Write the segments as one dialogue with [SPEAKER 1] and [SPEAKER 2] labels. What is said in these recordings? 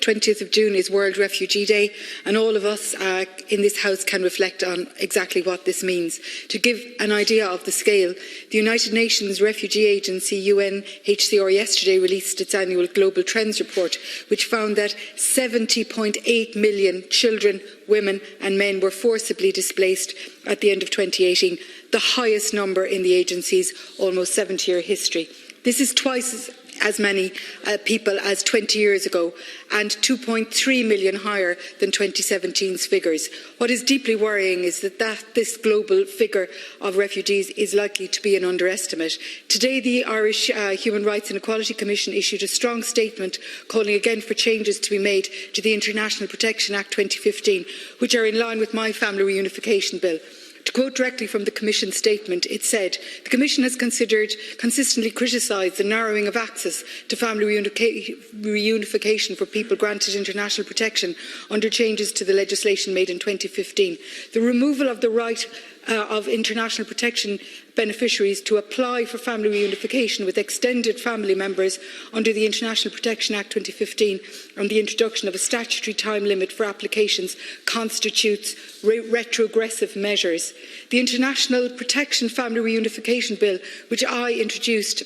[SPEAKER 1] 20th of June is World Refugee Day, and all of us in this House can reflect on exactly what this means. To give an idea of the scale, the United Nations Refugee Agency, UNHCR, yesterday released its annual Global Trends report, which found that 70.8 million children, women and men were forcibly displaced at the end of 2018, the highest number in the agency's almost 70-year history. This is twice as many people as 20 years ago and 2.3 million higher than 2017's figures. What is deeply worrying is that this global figure of refugees is likely to be an underestimate. Today, the Irish Human Rights and Equality Commission issued a strong statement calling again for changes to be made to the International Protection Act 2015, which are in line with my family reunification bill. To quote directly from the Commission statement, it said, "The Commission has consistently criticised the narrowing of access to family reunification for people granted international protection under changes to the legislation made in 2015. The removal of the right of international protection beneficiaries to apply for family reunification with extended family members under the International Protection Act 2015 and the introduction of a statutory time limit for applications constitutes retrogressive measures. The International Protection Family Reunification Bill, which I introduced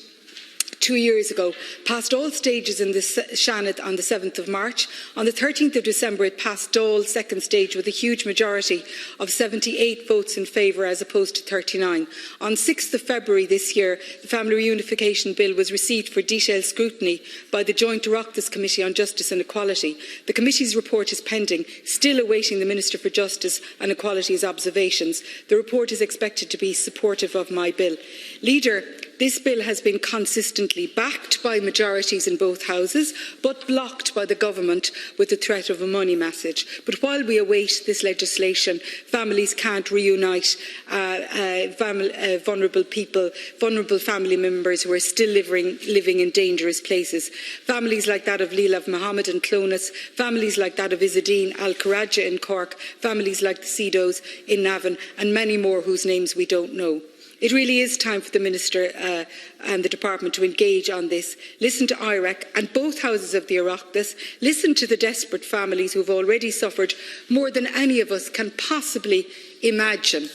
[SPEAKER 1] 2 years ago, passed all stages in the Seanad on the 7th of March. On the 13th of December, it passed Dáil second stage with a huge majority of 78 votes in favour as opposed to 39. On 6th of February this year, the Family Reunification Bill was received for detailed scrutiny by the Joint Oireachtas Committee on Justice and Equality. The committee's report is pending, still awaiting the Minister for Justice and Equality's observations. The report is expected to be supportive of my bill. Leader, this bill has been consistently backed by majorities in both houses, but blocked by the government with the threat of a money message. But while we await this legislation, families can't reunite vulnerable people, vulnerable family members who are still living in dangerous places. Families like that of Leila Mohammed in Clones, families like that of Izzadeen Al-Kharraja in Cork, families like the Cedos in Navan, and many more whose names we don't know. It really is time for the Minister and the Department to engage on this. Listen to IREC and both houses of the Oireachtas. Listen to the desperate families who have already suffered more than any of us can possibly imagine.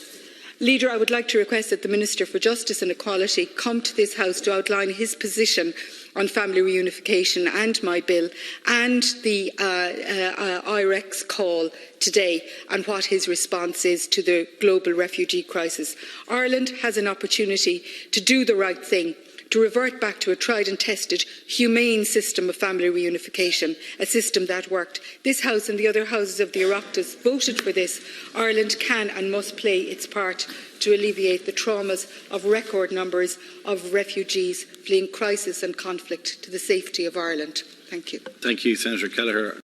[SPEAKER 1] Leader, I would like to request that the Minister for Justice and Equality come to this House to outline his position on family reunification and my bill, and the IREC's call today, and what his response is to the global refugee crisis. Ireland has an opportunity to do the right thing, to revert back to a tried and tested, humane system of family reunification, a system that worked. This House and the other houses of the Oireachtas voted for this. Ireland can and must play its part to alleviate the traumas of record numbers of refugees fleeing crisis and conflict to the safety of Ireland. Thank you.
[SPEAKER 2] Thank you, Senator Kelleher.